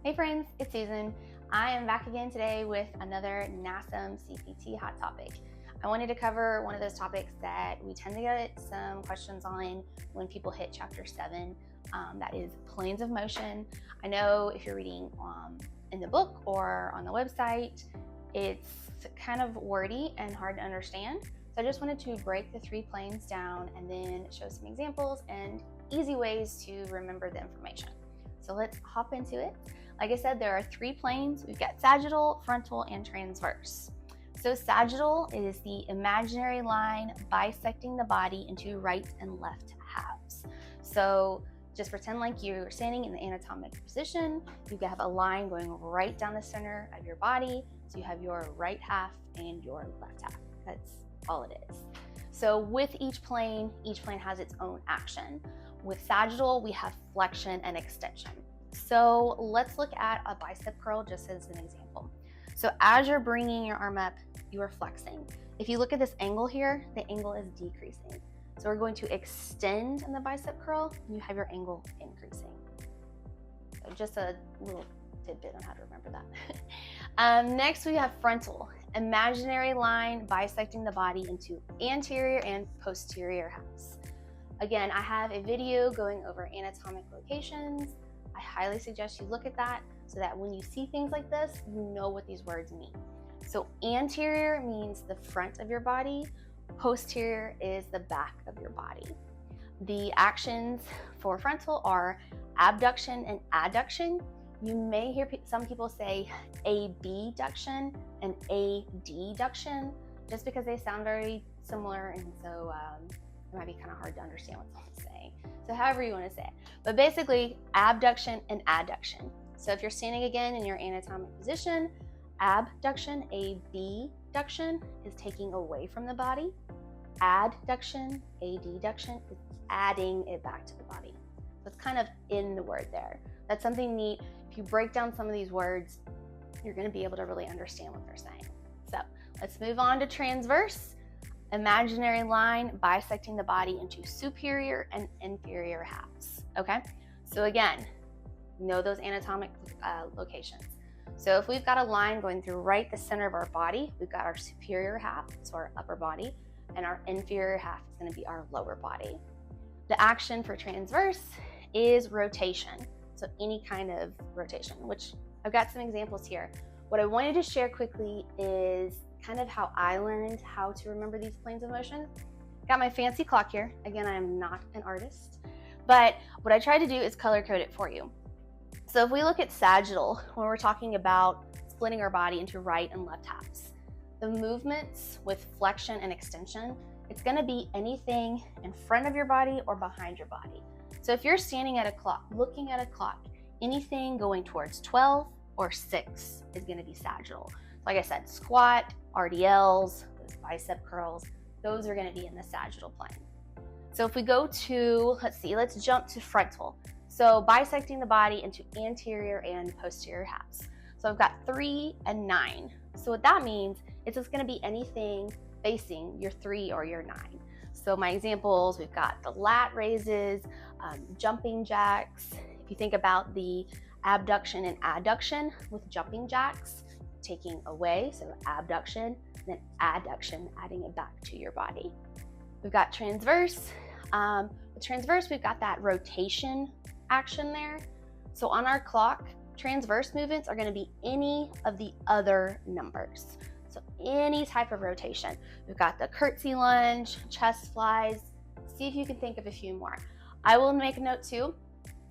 Hey friends, it's Susan. I am back again today with another NASM CPT hot topic. I wanted to cover one of those topics that we tend to get some questions on when people hit chapter 7. That is planes of motion. I know if you're reading in the book or on the website, it's kind of wordy and hard to understand. So I just wanted to break the 3 planes down and then show some examples and easy ways to remember the information. So let's hop into it. Like I said, there are 3 planes. We've got sagittal, frontal, and transverse. So sagittal is the imaginary line bisecting the body into right and left halves. So just pretend like you're standing in the anatomic position. You have a line going right down the center of your body. So you have your right half and your left half. That's all it is. So with each plane has its own action. With sagittal, we have flexion and extension. So let's look at a bicep curl just as an example. So as you're bringing your arm up, you are flexing. If you look at this angle here, the angle is decreasing. So we're going to extend in the bicep curl, and you have your angle increasing. So just a little tidbit on how to remember that. Next, we have frontal, imaginary line bisecting the body into anterior and posterior halves. Again, I have a video going over anatomic locations. I highly suggest you look at that so that when you see things like this, you know what these words mean. So anterior means the front of your body. Posterior is the back of your body. The actions for frontal are abduction and adduction. You may hear some people say abduction and adduction just because they sound very similar, and so it might be kind of hard to understand what someone's saying. So however you want to say it. But basically, abduction and adduction. So if you're standing again in your anatomic position, abduction, abduction is taking away from the body. Adduction, adduction is adding it back to the body. So it's kind of in the word there. That's something neat. If you break down some of these words, you're going to be able to really understand what they're saying. So let's move on to transverse. Imaginary line bisecting the body into superior and inferior halves. Okay, so again, know those anatomic locations. So if we've got a line going through right the center of our body, we've got our superior half, so our upper body, and our inferior half is going to be our lower body. The action for transverse is rotation, so any kind of rotation, which I've got some examples here. What I wanted to share quickly is kind of how I learned how to remember these planes of motion. Got my fancy clock here. Again, I am not an artist, but what I tried to do is color code it for you. So if we look at sagittal, when we're talking about splitting our body into right and left halves, the movements with flexion and extension, it's going to be anything in front of your body or behind your body. So if you're standing at a clock, looking at a clock, anything going towards 12 or 6 is going to be sagittal. Like I said, squat, RDLs, those bicep curls, those are going to be in the sagittal plane. So if we go to, let's jump to frontal. So bisecting the body into anterior and posterior halves. So I've got 3 and 9. So what that means is it's going to be anything facing your 3 or your 9. So my examples, we've got the lat raises, jumping jacks. If you think about the abduction and adduction with jumping jacks, taking away, so abduction, and then adduction, adding it back to your body. We've got transverse. With transverse, we've got that rotation action there. So on our clock, transverse movements are going to be any of the other numbers. So any type of rotation. We've got the curtsy lunge, chest flies. See if you can think of a few more. I will make a note too.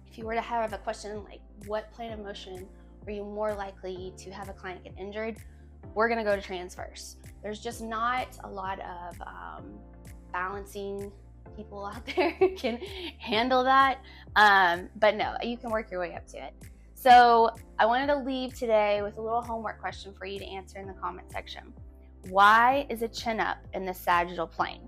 If you were to have a question like what plane of motion are you more likely to have a client get injured, we're going to go to transverse. There's just not a lot of balancing people out there who can handle that. But no, you can work your way up to it. So I wanted to leave today with a little homework question for you to answer in the comment section. Why is a chin up in the sagittal plane?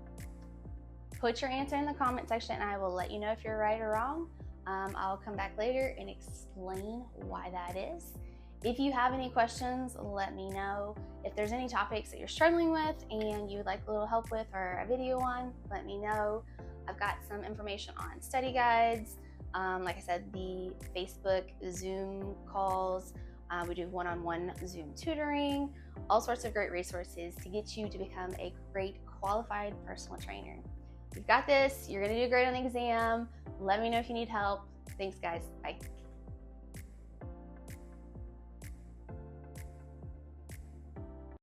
Put your answer in the comment section and I will let you know if you're right or wrong. I'll come back later and explain why that is. If you have any questions, let me know. If there's any topics that you're struggling with and you would like a little help with or a video on, let me know. I've got some information on study guides, Like I said, the Facebook Zoom calls, we do one-on-one Zoom tutoring, all sorts of great resources to get you to become a great qualified personal trainer. You've got this, you're gonna do great on the exam. Let me know if you need help. Thanks guys, bye.